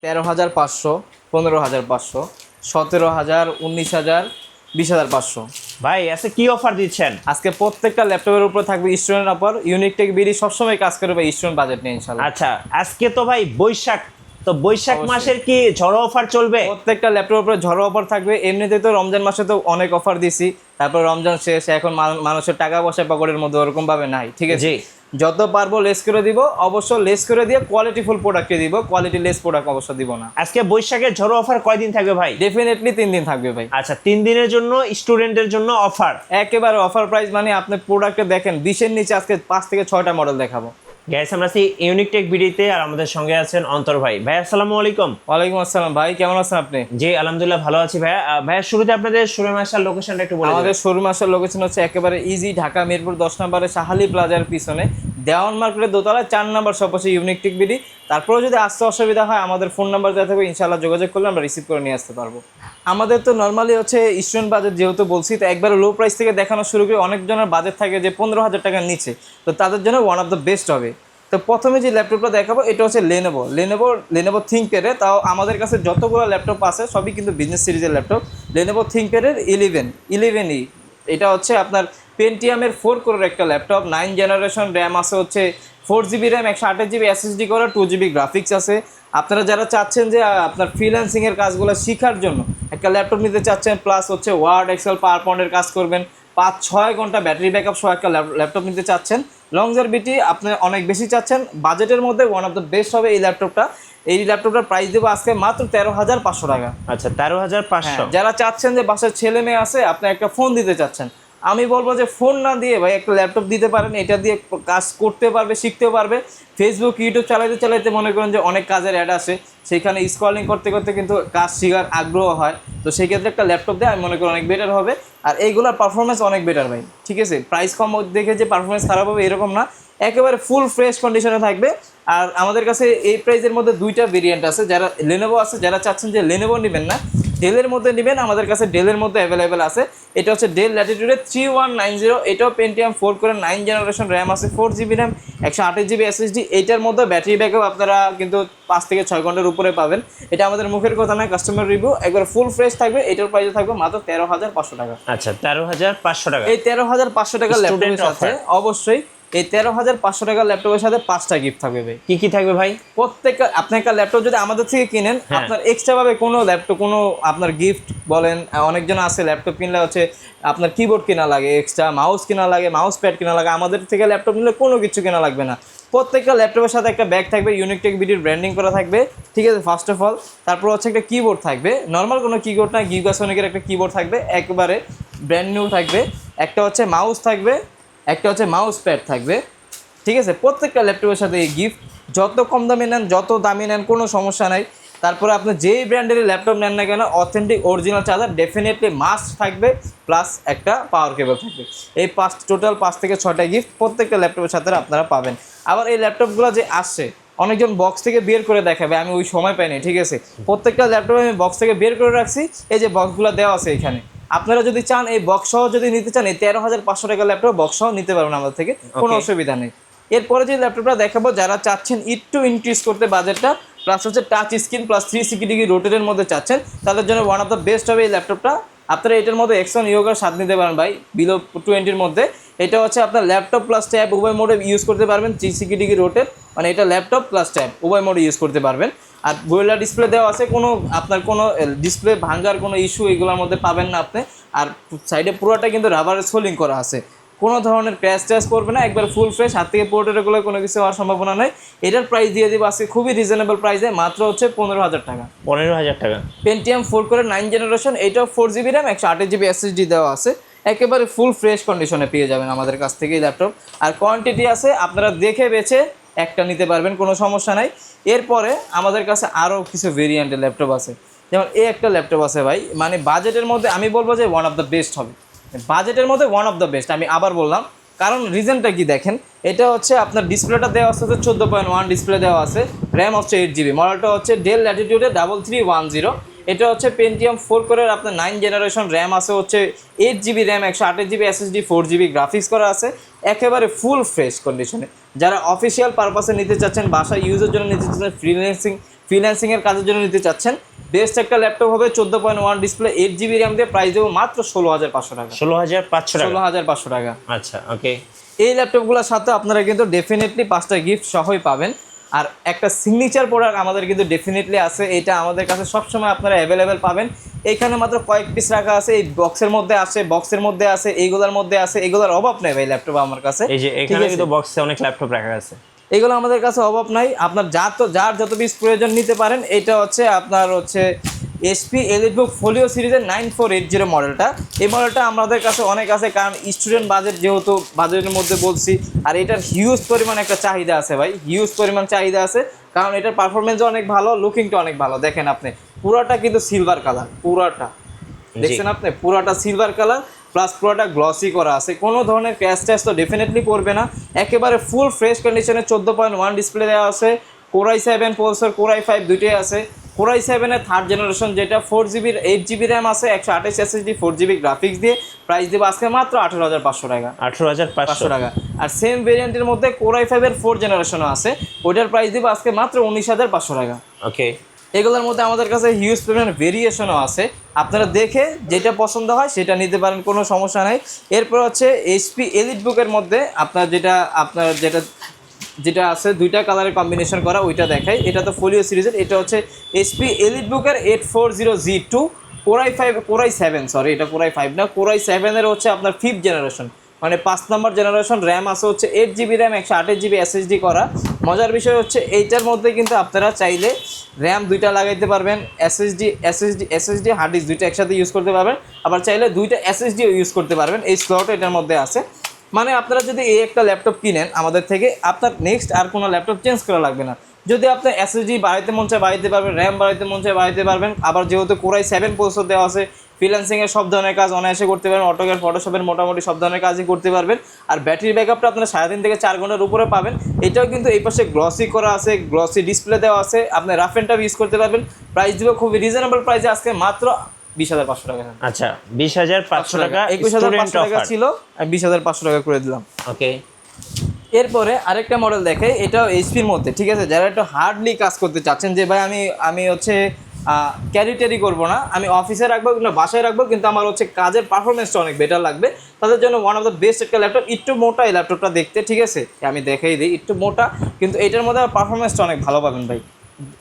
13,500, 15,500, 17,000, 19,000, 20,500। ভাই আজকে কি অফার দিচ্ছেন? আজকে প্রত্যেকটা ল্যাপটপের উপরে থাকবে student offer. Unique tech BD সবসময় কাজ করে ভাই স্টুডেন্ট বাজেট নিয়ে ইনশাল্লাহ। আচ্ছা, আজকে তো ভাই বৈশাখ, তো বৈশাখ অবশ্যই। মাসের কি ঝড়ো অফার চলবে? প্রত্যেকটা ল্যাপটপের উপরে ঝড়ো অফার থাকবে। এমনিতে তো রমজান মাসে তো অনেক অফার দিছি, তারপর রমজান শেষ, এখন মানুষের টাকা পয়সা পকেটের মধ্যে ওরকম ভাবে নাই, ঠিক আছে? জি। যত পারবো লেস করে দিব, অবশ্য লেস করে দিয়ে কোয়ালিটিফুল প্রোডাক্টে দিব, কোয়ালিটি লেস প্রোডাক্ট অবশ্য দিব না। আজকে বৈশাখের ঝড়ো অফার কয়দিন থাকবে ভাই? ডেফিনেটলি 3 দিন থাকবে ভাই। আচ্ছা, 3 দিনের জন্য স্টুডেন্টের জন্য অফার। একেবারে অফার প্রাইস, মানে আপনি প্রোডাক্টে দেখেন 20-এর নিচে আজকে 5 থেকে 6টা মডেল দেখাবো। গাইস, আমরা আছি ইউনিক টেক বিডিতে, আর আমাদের সঙ্গে আছেন অন্তর ভাই। ভাই আসসালামু আলাইকুম। ওয়ালাইকুম আসসালাম ভাই, কেমন আছেন আপনি? জি আলহামদুলিল্লাহ ভালো আছি ভাইয়া। ভাইয়া শুরুতে আপনাদের শোরুম আসার লোকেশনটা একটু বলে আমাদের দিন। শোরুম আসার লোকেশন হচ্ছে একেবারে ইজি, ঢাকা মিরপুর 10 নম্বরে শাহালি প্লাজার পিছনে দেওয়ান মার্কেটের দোতলায় 4 নম্বর শপ হচ্ছে ইউনিক টেক বিডি। তারপরেও যদি আসতে অসুবিধা হয় আমাদের ফোন নাম্বার দেওয়া থাকবে, ইনশাআল্লাহ যোগাযোগ করলে আমরা রিসিভ করে নিয়ে আসতে পারবো। আমাদের তো নর্মালি হচ্ছে স্টুডেন্ট বাজেট যেহেতু বলছি, তো একবারে লো প্রাইস থেকে দেখানো শুরু করে অনেকজনের বাজেট থাকে যে 15,000 টাকার নিচে, তো তাদের জন্য ওয়ান অফ দ্য বেস্ট হবে। তো প্রথমে যে ল্যাপটপটা দেখাবো এটা হচ্ছে লেনোভো থিঙ্কপ্যাডের। তাও আমাদের কাছে যতগুলো ল্যাপটপ আছে সবই কিন্তু বিজনেস সিরিজের ল্যাপটপ। Lenovo থিঙ্কপ্যাডের 11E। এটা হচ্ছে আপনার পেন্টিয়ামের 4 কোরের একটা ল্যাপটপ, 9 জেনারেশন, র্যাম আছে হচ্ছে 4GB র্যাম, 128GB SSD করা, 2GB গ্রাফিক্স আছে। আপনারা যারা চাচ্ছেন যে আপনার ফ্রিল্যান্সিংয়ের কাজগুলো শেখার জন্য একটা ল্যাপটপ নিতে চাচ্ছেন, প্লাস হচ্ছে ওয়ার্ড, এক্সেল, পাওয়ার পয়েন্টের কাজ করবেন, 5-6 ঘন্টা ব্যাটারি ব্যাকআপ সহ একটা ল্যাপটপ নিতে চাচ্ছেন, লংজারভিটি আপনি অনেক বেশি চাচ্ছেন, বাজেটের মধ্যে ওয়ান অফ দ্য বেস্ট হবে এই ল্যাপটপটা। এই ল্যাপটপটার প্রাইস দেবো আজকে মাত্র 13,500 টাকা। আচ্ছা, 13,500। যারা চাচ্ছেন যে বাসার ছেলে মেয়ে আছে, আপনি একটা ফোন দিতে চাচ্ছেন, আমি বলবো যে ফোন না দিয়ে ভাই একটা ল্যাপটপ দিতে পারেন। এটা দিয়ে কাজ করতে পারবে, শিখতেও পারবে। ফেসবুক, ইউটিউব চালাইতে চালাইতে মনে করেন যে অনেক কাজের অ্যাড আসে, সেখানে স্ক্রলিং করতে করতে কিন্তু কাজ শেখার আগ্রহ হয়। তো সেই ক্ষেত্রে একটা ল্যাপটপ দিয়ে আমি মনে করি অনেক বেটার হবে। আর এইগুলোর পারফরমেন্স অনেক বেটার ভাই, ঠিক আছে? প্রাইস কম দেখে যে পারফরমেন্স খারাপ হবে এরকম না, একেবারে ফুল ফ্রেশ কন্ডিশনে থাকবে। আর আমাদের কাছে এই প্রাইসের মধ্যে 2টা ভেরিয়েন্ট আছে। যারা লেনোভো আছে, যারা চাচ্ছেন যে লেনোভো নেবেন না, ডেলের মধ্যে নেবেন, আমাদের কাছে ডেলের মধ্যে অ্যাভেলেবেল আছে। এটা হচ্ছে ডেল ল্যাটিটিউডের 3190। এটাও পেন্টিয়াম 4 করে 9 জেনারেশন, র্যাম আছে 4GB র্যাম, 128GB SSD। এইটার মধ্যে ব্যাটারি ব্যাকআপ আপনারা কিন্তু 5 থেকে 6 ঘন্টার উপরে পাবেন। এটা আমাদের মুখের কথা নয়, কাস্টমার রিভিউ। একবার ফুল ফ্রেশ থাকবে। এটার প্রাইস থাকবে মাত্র 13,500 টাকা। আচ্ছা, 13,500 টাকা। এই 13,500 টাকার ল্যাপটপের সাথে অবশ্যই এই 13,500 টাকার ল্যাপটপের সাথে 5টা গিফট থাকবে ভাই। কি কি থাকবে ভাই? প্রত্যেকটা আপনি একটা ল্যাপটপ যদি আমাদের থেকে কিনেন, আপনার এক্সট্রা ভাবে কোনো ল্যাপটপ, কোনো আপনার গিফট বলেন, অনেকজন আছে ল্যাপটপ কিনলে হচ্ছে আপনার কিবোর্ড কেনা লাগে, এক্সট্রা মাউস কেনা লাগে, মাউস প্যাড কেনা লাগে। আমাদের থেকে ল্যাপটপ নিলে কোনো কিছু কেনা লাগবে না। প্রত্যেকটা ল্যাপটপের সাথে একটা ব্যাগ থাকবে, ইউনিক টেক বিডির ব্র্যান্ডিং করা থাকবে, ঠিক আছে? ফার্স্ট অফ অল, তারপর হচ্ছে একটা কিবোর্ড থাকবে, নর্মাল কোনো কিবোর্ড না, গিগাসনিকের একটা কিবোর্ড থাকবে, একবারে ব্র্যান্ড নিউ থাকবে। একটা হচ্ছে মাউস থাকবে, একটা হচ্ছে মাউস প্যাড থাকবে, ঠিক আছে? প্রত্যেকটা ল্যাপটপের সাথে এই গিফট। যত কম দামে নেন, যত দামি নেন, কোনো সমস্যা নাই। তারপরে আপনি যেই ব্র্যান্ডের ল্যাপটপ নেন না কেন, authentic original charger definitely must থাকবে, প্লাস একটা পাওয়ার কেবল থাকবে। এই টোটাল 5 থেকে 6টা গিফট প্রত্যেকটা ল্যাপটপের সাথে আপনারা পাবেন। আবার এই ল্যাপটপগুলো যে আসছে, অনেকজন বক্স থেকে বের করে দেখাবে, আমি ওই সময় পাইনি, ঠিক আছে? প্রত্যেকটা ল্যাপটপ আমি বক্স থেকে বের করে রাখছি। এই যে বক্সগুলো দেওয়া আছে এখানে, আপনারা যদি চান এই বক্স সহ যদি নিতে চান, এই 13,500 টাকার ল্যাপটপ বক্স সহ নিতে পারবেন আমাদের থেকে, কোনো অসুবিধা নেই। এরপরে যে ল্যাপটপটা দেখাবো, যারা চাচ্ছেন একটু ইনক্রিজ করতে বাজেটটা, প্লাস হচ্ছে টাচ স্ক্রিন প্লাস 360 ডিগ্রি রোটেটের মধ্যে চাচ্ছেন, তাদের জন্য ওয়ান অফ দ্য বেস্ট হবে এই ল্যাপটপটা। আপনারা এটার মধ্যে এক্সন ইয়োগার 7 নিতে পারেন ভাই, বিলো 20-র মধ্যে। এটা হচ্ছে আপনার ল্যাপটপ প্লাস ট্যাব উভয় মোডে ইউজ করতে পারবেন, 360 ডিগ্রি রোটেট, মানে এটা ল্যাপটপ প্লাস ট্যাব উভয় মোডে ইউজ করতে পারবেন। আর গোয়েলা ডিসপ্লে দেওয়া আছে, কোনো আপনার কোনো ডিসপ্লে ভাঙার কোনো ইস্যু এগুলোর মধ্যে পাবেন না আপনি। আর সাইডে পুরোটা কিন্তু রাবারের সোলিং করা আছে, কোনো ধরনের ক্র্যাশ ট্যাশ করবে না, একবার ফুল ফ্রেশ। হাত থেকে পোর্টেরগুলো কোনো কিছু হওয়ার সম্ভাবনা নেই। এটার প্রাইস দিয়ে দেবো আজকে খুবই রিজনেবল প্রাইসে, মাত্র হচ্ছে 15,000 টাকা। 15,000 টাকা। পেন্টিয়াম 4 করে 9 জেনারেশন, এটাও 4GB র্যাম, 128GB SSD দেওয়া আছে। একেবারে ফুল ফ্রেশ কন্ডিশনে পেয়ে যাবেন আমাদের কাছ থেকে এই ল্যাপটপ। আর কোয়ান্টিটি আছে, আপনারা দেখে বেছে একটা নিতে পারবেন, কোনো সমস্যা নাই। এরপরে আমাদের কাছে আরও কিছু ভেরিয়েন্টের ল্যাপটপ আছে, যেমন এই একটা ল্যাপটপ আছে ভাই, মানে বাজেটের মধ্যে আমি বলবো যে ওয়ান অফ দ্য বেস্ট হবে। বাজেটের মধ্যে ওয়ান অফ দ্য বেস্ট আমি আবার বললাম, কারণ রিজনটা কি দেখেন, এটা হচ্ছে আপনার ডিসপ্লেটা দেওয়া আছে 14.1 ডিসপ্লে দেওয়া আছে, র্যাম হচ্ছে 8GB, মডেলটা হচ্ছে ডেল ল্যাটিটিউডে 3310। এটা হচ্ছে পেন্টিয়াম 4 কোরের আপনার 9 জেনারেশন, র্যাম আছে হচ্ছে 8GB RAM, 128GB SSD, 4GB graphics করা আছে, একেবারে ফুল ফ্রেশ কন্ডিশনে। যারা অফিসিয়াল পারপাসে নিতে চাচ্ছেন, বাসা ইউজের জন্য নিতে চাচ্ছেন, ফ্রিল্যান্সিং এর কাজের জন্য নিতে চাচ্ছেন, বেস্ট একটা ল্যাপটপ হবে 14.1 ডিসপ্লে 8 GB র্যাম দিয়ে, প্রাইস দেবো মাত্র 16,500 টাকা। 16,500 টাকা। 16,500 টাকা। আচ্ছা ওকে। এই ল্যাপটপগুলোর সাথে আপনারা কিন্তু ডেফিনেটলি 5টা গিফট সহই পাবেন। আর একটা সিগনেচার প্রোডাক্ট আমাদের কিন্তু ডেফিনেটলি আছে, এটা আমাদের কাছে সবসময় আপনারা অ্যাভেলেবেল পাবেন। এইখানে মাত্র কয়েক পিস রাখা আছে, এই বক্সের মধ্যে আছে, এইগুলোর মধ্যে আছে, এগুলোর অভাব নেই ভাই ল্যাপটপ আমার কাছে। এই যে এখানে কিন্তু বক্সে অনেক ল্যাপটপ রাখা আছে, এগুলো আমাদের কাছে অভাব নাই। আপনার যার যত পিস প্রয়োজন নিতে পারেন। এটা হচ্ছে আপনার হচ্ছে এসপি এলিটবুক ফোলিও সিরিজের 9480 মডেলটা। এই মডেলটা আমাদের কাছে অনেক আছে, কারণ স্টুডেন্ট বাজেট যেহেতু বাজেটের মধ্যে বলছি, আর এটার হিউজ পরিমাণ একটা চাহিদা আছে ভাই, হিউজ পরিমাণ চাহিদা আছে, কারণ এটার পারফরমেন্সও অনেক ভালো, লুকিংটা অনেক ভালো। দেখেন আপনি পুরাটা কিন্তু সিলভার কালার, পুরাটা দেখছেন আপনি, পুরাটা সিলভার কালার প্লাস পুরোটা গ্লসি করা আছে, কোনো ধরনের ক্র্যাশ ট্যাশ তো ডেফিনেটলি পড়বে না। একেবারে ফুল ফ্রেশ কন্ডিশনে 14.1 ডিসপ্লে দেওয়া আছে, Core i7 processor, Core i5 দুইটাই আছে। Core i7 এর 3rd জেনারেশন, যেটা 4GB 8GB র্যাম আছে, 128 SSD 4GB গ্রাফিক্স দিয়ে, প্রাইস দেবো আজকে মাত্র 18,500 টাকা। 18,500 টাকা। আর সেম ভেরিয়েন্টের মধ্যে Core i5 এর 4th জেনারেশনও আছে, ওইটার প্রাইস দেবো আজকে মাত্র 19,500 টাকা। ওকে। এগুলোর মধ্যে আমাদের কাছে হিউজ পরিমাণ ভেরিয়েশনও আছে, আপনারা দেখে যেটা পছন্দ হয় সেটা নিতে পারেন, কোনো সমস্যা নাই। এরপর হচ্ছে এইচপি এলিটবুকের মধ্যে আপনার যেটা আছে দুইটা কালারের কম্বিনেশন করা, ওইটা দেখাই। এটা তো ফোলিও সিরিজের, এটা হচ্ছে এইচপি এলিটবুকের 840G2 Core i7, সরি এটা Core i5 না, Core i7 এর হচ্ছে আপনার 5th জেনারেশন, মানে 5 নম্বর জেনারেশন। র্যাম আছে হচ্ছে 8GB র্যাম, 128GB SSD করা। মজার বিষয় হচ্ছে এইটার মধ্যে কিন্তু আপনারা চাইলে র্যাম দুইটা লাগাইতে পারবেন, SSD হার্ড ডিস্ক দুইটা একসাথে ইউজ করতে পারবেন, আবার চাইলে দুইটা SSDও ইউজ করতে পারবেন। এই স্লট এটার মধ্যে আছে, মানে আপনারা যদি এই একটা ল্যাপটপ কিনেন আমাদের থেকে, আপনার নেক্সট আর কোনো ল্যাপটপ চেঞ্জ করা লাগবে না। যদি আপনার SSD বাড়াইতে মন চায় বাড়াইতে পারবেন, র্যাম বাড়াইতে মন চায় বাড়াইতে পারবেন। আবার যেহেতু Core i7 প্রসেসর দেওয়া আছে, ফ্রিল্যান্সিংয়ের সব ধরনের কাজ অনায়াসে করতে পারবেন, অটোক্যাড ফটোশপের মোটামুটি সব ধরনের কাজই করতে পারবেন। আর ব্যাটারি ব্যাকআপটা আপনারা 3.5 থেকে 4 ঘন্টার উপরে পাবেন। এটাও কিন্তু এই পাশে গ্লসি করা আছে, গ্লসি ডিসপ্লে দেওয়া আছে, আপনি রাফ অ্যান্ড টাফ ইউজ করতে পারবেন। প্রাইস দিব খুবই রিজনেবল প্রাইসে আজকে মাত্র 20,500 টাকা। আচ্ছা 20,500 টাকা, 21,500 টাকা ছিল, আমি 20,500 টাকা করে দিলাম। ওকে। এরপরে আরেকটা মডেল দেখাই, এটাও এইচপির মধ্যে, ঠিক আছে। যারা একটু হার্ডলি কাজ করতে চাচ্ছেন, যে ভাই আমি হচ্ছে ক্যারি করবো না, আমি অফিসে রাখবো কিংবা বাসায় রাখবো, কিন্তু আমার হচ্ছে কাজের পারফরমেন্সটা অনেক বেটার লাগবে, তাদের জন্য ওয়ান অফ দ্য বেস্ট একটা ল্যাপটপ। একটু মোটা এই ল্যাপটপটা দেখতে, ঠিক আছে, আমি দেখাই দিই, একটু মোটা, কিন্তু এটার মধ্যে পারফরমেন্সটা অনেক ভালো পাবেন ভাই।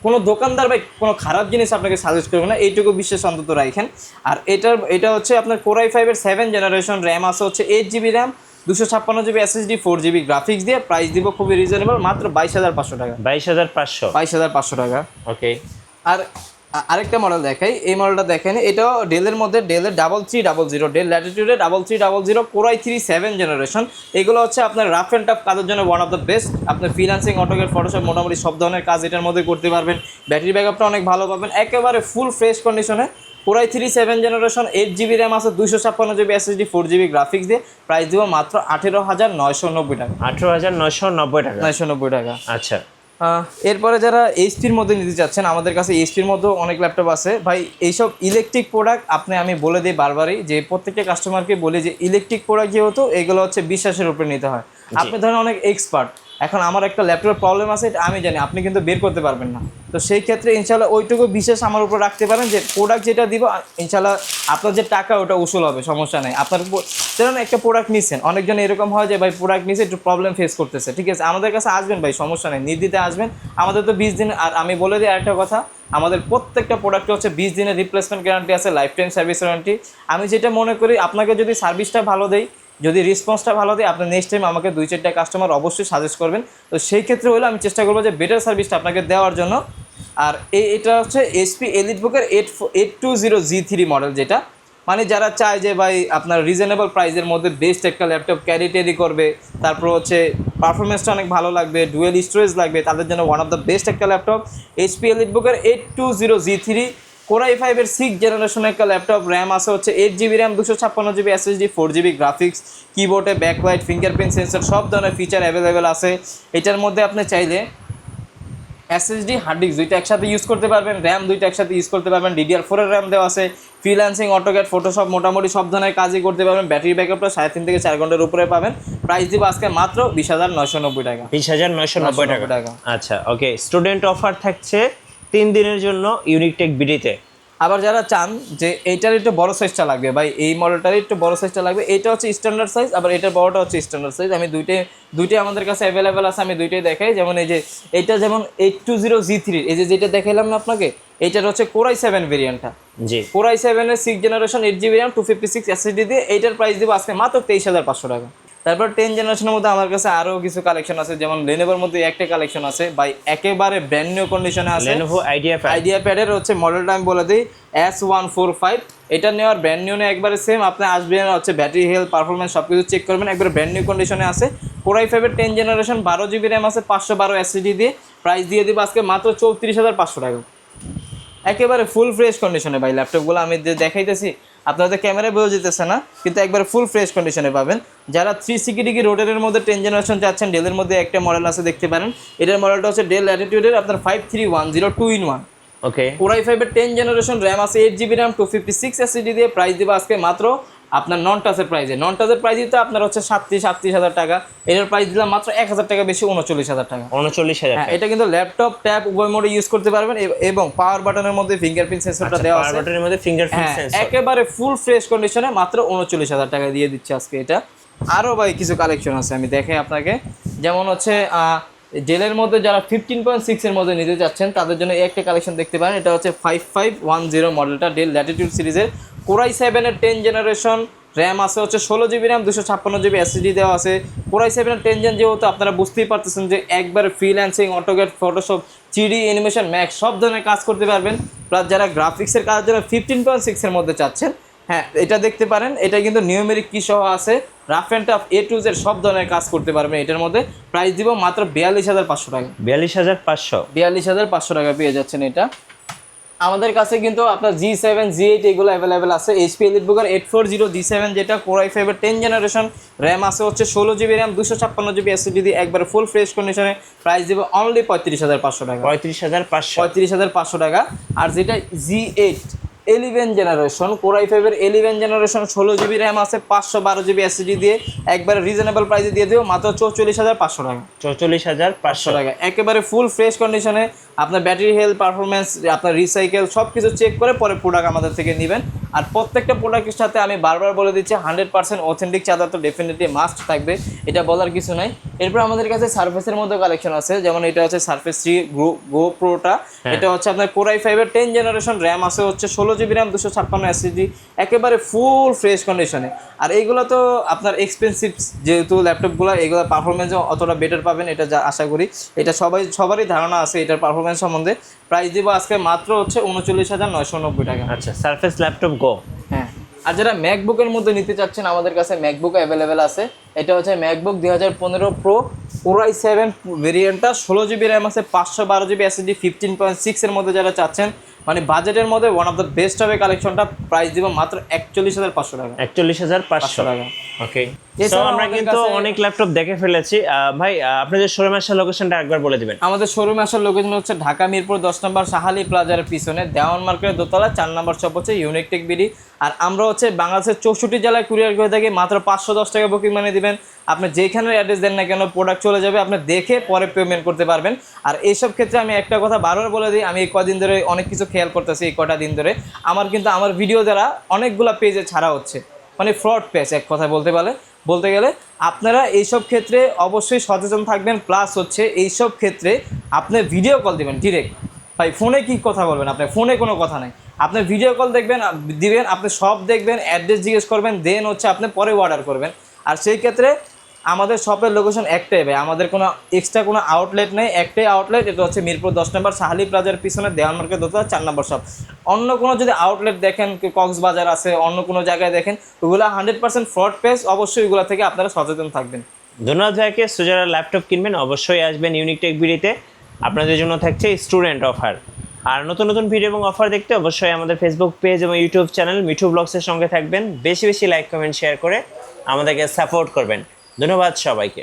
কোনো দোকানদার ভাই কোনো খারাপ জিনিস আপনাকে সাজেস্ট করবে না, এইটুকু বিশ্বাস অন্তত রাখেন। আর এটা হচ্ছে আপনার Core i5 এর 7th জেনারেশন, র্যাম আছে হচ্ছে 8GB RAM, 256GB SSD 4GB graphics দিয়ে, প্রাইস দিব খুবই রিজনেবল মাত্র 22,500 টাকা। 22,500 টাকা। ওকে। আর আরেকটা মডেল দেখাই, এই মডেলটা দেখেন, এটাও ডেলের মধ্যে, ডেলের 3300, del ল্যাটিটিউডে 3300, Core i3 7th generation. এগুলো হচ্ছে আপনার রাফ অ্যান্ড টাফ কাজের জন্য ওয়ান অফ দ্য বেস্ট। আপনার ফ্রিল্যান্সিং, অটোক্যাড, ফটোশপ মোটামুটি সব ধরনের কাজ এটার মধ্যে করতে পারবেন। ব্যাটারি ব্যাকআপটা অনেক ভালো পাবেন, একেবারে ফুল ফ্রেশ কন্ডিশনে। Core i3 7th generation, 8GB RAM আছে, 256GB SSD 4GB গ্রাফিক্স দিয়ে, প্রাইস দিব মাত্র 18,990 টাকা। 18,990 টাকা। 990 টাকা। আচ্ছা। এরপরে যারা এইচপির মধ্যে নিতে চাচ্ছেন, আমাদের কাছে এইচপির মধ্যেও অনেক ল্যাপটপ আছে ভাই। এইসব ইলেকট্রিক প্রোডাক্ট আমি বলে দিই বারবারই, যে প্রত্যেকটা কাস্টমারকে বলি যে ইলেকট্রিক প্রোডাক্ট যেহেতু এগুলো হচ্ছে বিশ্বাসের উপরে নিতে হয়। আপনি ধরেন অনেক এক্সপার্ট, এখন আমার একটা ল্যাপটপের প্রবলেম আছে, এটা আমি জানি, আপনি কিন্তু বের করতে পারবেন না। তো সেই ক্ষেত্রে ইনশাল্লাহ ওইটুকু বিশেষ আমার উপর রাখতে পারেন, যে প্রোডাক্ট যেটা দিব ইনশাল্লাহ আপনার যে টাকা ওটা উসুল হবে, সমস্যা নেই। আপনার যেমন একটা প্রোডাক্ট নিচ্ছেন, অনেকজন এরকম হয় যে ভাই প্রোডাক্ট নিচ্ছে একটু প্রবলেম ফেস করতেছে, ঠিক আছে, আমাদের কাছে আসবেন ভাই, সমস্যা নেই, নির্দিতে আসবেন, আমাদের তো 20 দিন। আর আমি বলে দিই আরেকটা কথা, আমাদের প্রত্যেকটা প্রোডাক্টে হচ্ছে 20 দিনের রিপ্লেসমেন্ট গ্যারান্টি আছে, লাইফ টাইম সার্ভিস ওয়ারেন্টি। আমি যেটা মনে করি, আপনাকে যদি সার্ভিসটা ভালো দেই, যদি রেসপন্সটা ভালো দেয়, আপনি নেক্সট টাইম আমাকে 2-4টা কাস্টমার অবশ্যই সাজেস্ট করবেন। তো সেই ক্ষেত্রে হলে আমি চেষ্টা করবো যে বেটার সার্ভিসটা আপনাকে দেওয়ার জন্য। আর এটা হচ্ছে এইচপি এলিটবুকের 820G3 মডেল, যেটা মানে যারা চায় যে ভাই আপনার রিজনেবল প্রাইসের মধ্যে বেস্ট একটা ল্যাপটপ ক্যারি করবে, তারপর হচ্ছে পারফরমেন্সটা অনেক ভালো লাগবে, ডুয়েল স্টোরেজ লাগবে, তাদের জন্য ওয়ান অফ দ্য বেস্ট একটা ল্যাপটপ এইচপি এলিটবুকের 820G3 Core i5 এর 6th জেনারেশনের একটা ল্যাপটপ। র্যাম আছে হচ্ছে 8GB RAM, 256GB SSD 4GB graphics, কিবোর্ডে ব্যাকলাইট, ফিঙ্গারপ্রিন্ট সেন্সর, সব ধরনের ফিচার অ্যাভেলেবেল আছে। এটার মধ্যে আপনি চাইলে SSD হার্ড ডিস্ক দুইটা একসাথে ইউজ করতে পারবেন, র্যাম দুইটা একসাথে ইউজ করতে পারবেন, DDR4 এর র্যাম দেওয়া আছে। ফ্রিল্যান্সিং, অটোক্যাড, ফটোশপ মোটামুটি সব ধরনের কাজই করতে পারবেন। ব্যাটারি ব্যাকআপটা 3.5 থেকে 4 ঘন্টার উপরে পাবেন। প্রাইস দিব আজকে মাত্র 20,990 টাকা। 20,990 টাকা। আচ্ছা ওকে। স্টুডেন্ট অফার থাকছে 3 দিনের জন্য ইউনিক টেক বিডিতে। আবার যারা চান যে এইটার একটু বড় সাইজটা লাগবে ভাই, এই মডেলটার একটু বড় সাইজটা লাগবে, এটা হচ্ছে স্ট্যান্ডার্ড সাইজ, আবার এটার বড়টা হচ্ছে স্ট্যান্ডার্ড সাইজ। আমি দুইটাই আমাদের কাছে অ্যাভেলেবেল আছে, আমি দুইটাই দেখাই। যেমন এই যে এইটা যেমন 820G3, এই যে যেটা দেখাইলাম না আপনাকে, এইটার হচ্ছে কোরাই 7 ভেরিয়েন্টটা। জি, core i 7-এর 6 generation 8GB RAM 256 SSD দিয়ে এইটার প্রাইস দিব আজকে মাত্র 23,500 টাকা। তারপর 10 জেনারেশনের মধ্যে আমার কাছে আরও কিছু কালেকশন আছে, যেমন লেনোভোর মধ্যে একটা কালেকশন আছে ভাই, একেবারে ব্র্যান্ড নিউ কন্ডিশনে আছে। Lenovo IdeaPad আইডিয়াপ্যাডের হচ্ছে মডেলটা আমি বলে দিই, S145। এটা নেওয়ার ব্র্যান্ড নিউ নিয়ে একবারে সেম, আপনি আসবেন হচ্ছে ব্যাটারি হেলথ পারফরমেন্স সব কিছু চেক করবেন, একবারে ব্র্যান্ড নিউ কন্ডিশনে আছে। কোরাই 5-এর 10 জেনারেশন 12GB RAM আছে 512 SSD দিয়ে, প্রাইস দিয়ে দিব আজকে মাত্র 34,500 টাকা। একেবারে ফুল ফ্রেশ কন্ডিশনে ভাই ল্যাপটপগুলো আমি যে দেখাইতেছি, আপনাদের ক্যামেরায় বোঝা যেতেছে না, কিন্তু একবারে ফুল ফ্রেশ কন্ডিশনে পাবেন। যারা 360 ডিগ্রি রোটেটের মধ্যে 10 জেনারেশন চাচ্ছেন, ডেলের মধ্যে একটা মডেল আছে দেখতে পারেন, এটার মডেলটা হচ্ছে ডেল ল্যাটিটিউডের আপনার 5310 2-in-1। ওকে, কোরাই 5-এর 10 জেনারেশন র্যাম আছে 8GB RAM 256 SSD দিয়ে, প্রাইস দেবো আজকে মাত্র আপনার নন টাচের প্রাইসে। নন টাচের প্রাইস দিতে আপনার হচ্ছে 37,000 টাকা, এটার প্রাইস দিলাম মাত্র 1,000 টাকা বেশি, 39,000 টাকা। 39,000 হ্যাঁ, টাকা। এটা কিন্তু ল্যাপটপ ট্যাব উভয় মোডে ইউজ করতে পারবেন, এবং পাওয়ার বাটনের মধ্যে ফিঙ্গারপ্রিন্ট সেন্সরটা দেওয়া পাওয়ার আছে। বাটনের মধ্যে ফিঙ্গারপ্রিন্ট হ্যাঁ, সেন্সর। একেবারে ফুল ফ্রেশ কন্ডিশনে মাত্র 39,000 টাকা দিয়ে দিচ্ছে আজকে এটা। আরও ভাই কিছু কালেকশন আছে আমি দেখাই আপনাকে, যেমন হচ্ছে ডেলের মধ্যে যারা 15.6 এর মধ্যে নিতে চাচ্ছেন তাদের জন্য এই একটা কালেকশন দেখতে পারেন। এটা হচ্ছে 5510 মডেলটা, ডেল ল্যাটিটিউড সিরিজের কোরাই 7-এর 10 জেনারেশন র্যাম আছে হচ্ছে 16GB RAM 256GB SSD দেওয়া আছে। কোরাই 7-এর 10 জেন যেহেতু আপনারা বুঝতেই পারতেছেন যে একবারে freelancing, AutoCAD, Photoshop, 3D animation, max সব ধরনের কাজ করতে পারবেন। প্লাস যারা গ্রাফিক্সের কাজের জন্য 15.6 এর মধ্যে চাচ্ছেন, হ্যাঁ এটা দেখতে পারেন। এটা কিন্তু নিউমেরিক কি সহ আছে, rough and tough A to Z সব ধরনের কাজ করতে পারবেন এটার মধ্যে। প্রাইস দিব মাত্র 42,500 টাকা। 42,500। 42,500 টাকা পেয়ে যাচ্ছেন এটা। আমাদের কাছে কিন্তু আপনার G7 G8 এগুলো অ্যাভেলেবেল আছে। HP EliteBooker 840 G7 যেটা কোরাই 5-এর 10 জেনারেশন, র্যাম আছে হচ্ছে 16GB RAM 256GB SSD দিয়ে, একবার ফুল ফ্রেশ কন্ডিশনে, প্রাইস দেবো অনলি 35,500 টাকা। 35,500। 35,500 টাকা। আর যেটা G8 11 জেনারেশন, কোরাই 5-এর 11 জেনারেশন 16GB RAM আছে 512GB SSD দিয়ে, একবারে রিজনেবল প্রাইসে দিয়ে দেবো মাত্র 44,500 টাকা। 44,500 টাকা একেবারে ফুল ফ্রেশ কন্ডিশনে, আপনার ব্যাটারি হেলথ পারফরমেন্স, আপনার রিসাইকেল সব কিছু চেক করে পরে প্রোডাক্ট আমাদের থেকে নেবেন। আর প্রত্যেকটা প্রোডাক্টের সাথে আমি বারবার বলে দিচ্ছি 100% অথেন্টিক চার্জার তো ডেফিনেটলি মাস্ট থাকবে, এটা বলার কিছু নাই। এরপর আমাদের কাছে সারফেসের মধ্যে কালেকশন আছে, যেমন এটা হচ্ছে সারফেস 3 গো প্রোটা। এটা হচ্ছে আপনার কোরাই 5-এর 10 জেনারেশন, র্যাম আছে হচ্ছে 16GB RAM 256 SSD, একেবারে ফুল ফ্রেশ কন্ডিশনে। আর এইগুলো তো আপনার এক্সপেন্সিভ যেহেতু ল্যাপটপগুলো, এগুলো পারফরমেন্সও অতটা বেটার পাবেন এটা যা আশা করি। এটা সবারই ধারণা আছে এটার পারফরমেন্স সম্বন্ধে। প্রাইস দিব আজকে মাত্র হচ্ছে 39,990 টাকা। আচ্ছা, সারফেস ল্যাপটপ গো। হ্যাঁ, আর যারা ম্যাকবুকের মধ্যে নিতে চাচ্ছেন আমাদের কাছে ম্যাকবুক অ্যাভেলেবেল আছে। এটা হচ্ছে MacBook 2015 pro core i 7 ভেরিয়েন্টটা, 16GB RAM আছে 512GB SSD 15.6 এর মধ্যে যারা চাচ্ছেন, মানে বাজেটের মধ্যে ওয়ান অফ দ্য বেস্ট হবে কালেকশনটা। প্রাইস দিব মাত্র 41,500 টাকা। 41,500 টাকা। ওকে, এছাড়াও আমরা আমাদের কিন্তু কাছে- অনেক ল্যাপটপ দেখে ফেলেছি। ভাই, আপনাদের শোরুম আসার লোকেশনটা একবার বলে দিবেন। আমাদের শোরুমে আসার লোকেশন হচ্ছে ঢাকা মিরপুর 10 নম্বর শাহালি প্লাজার পিছনে, দেওয়ান মার্কেটের দোতলা 4 নম্বর শপ হচ্ছে ইউনিক টেক বিডি। আর আমরা হচ্ছে বাংলাদেশের 64 জেলায় কুরিয়ার করে থাকি, মাত্র 510 টাকা বুকিং মানে দিবেন। আপনি যেখানে অ্যাড্রেস দেন না কেন প্রোডাক্ট চলে যাবে, আপনি দেখে পরে পেমেন্ট করতে পারবেন। আর এইসব ক্ষেত্রে আমি একটা কথা বারবার বলে দিই, আমি এই কদিন ধরে অনেক কিছু খেয়াল করতেছি, এই কটা দিন ধরে আমার কিন্তু আমার ভিডিও দ্বারা অনেকগুলো পেজে ছাড়া হচ্ছে, মানে ফ্রড পেজ এক কথা বলতে গেলে। আপনারা এইসব ক্ষেত্রে অবশ্যই সচেতন থাকবেন। প্লাস হচ্ছে এইসব ক্ষেত্রে আপনি ভিডিও কল দিবেন ডিরেক্ট। ভাই ফোনে কি কথা বলবেন, আপনার ফোনে কোনো কথা নাই, আপনি ভিডিও কল দিবেন, আপনি সব দেখবেন, অ্যাড্রেস জিজ্ঞেস করবেন, দেন হচ্ছে আপনি পরে অর্ডার করবেন। আর সেই ক্ষেত্রে আমাদের শপের লোকেশন একটাই ভাই, আমাদের কোনো এক্সট্রা কোনো আউটলেট নেই, একটাই আউটলেট, এটা হচ্ছে মিরপুর 10 নম্বর শাহালি প্লাজার পিছনে দেওয়ান মার্কেট দোতলা 4 নম্বর শপ। অন্য কোনো যদি আউটলেট দেখেন, কক্সবাজার আছে, অন্য কোনো জায়গায় দেখেন, ওগুলো 100% ফ্রড পেজ, অবশ্যই ওগুলো থেকে আপনারা সচেতন থাকবেন। ধন্যবাদ ভাইকে। সো যারা ল্যাপটপ কিনবেন অবশ্যই আসবেন ইউনিক টেক বিডিতে, আপনাদের জন্য থাকছে স্টুডেন্ট অফার। আর নতুন নতুন ভিডিও এবং অফার দেখতে অবশ্যই আমাদের ফেসবুক পেজ এবং ইউটিউব চ্যানেল মিঠু ব্লগসের সঙ্গে থাকবেন। বেশি বেশি লাইক কমেন্ট শেয়ার করে আমাদেরকে সাপোর্ট করবেন। ধন্যবাদ সবাইকে।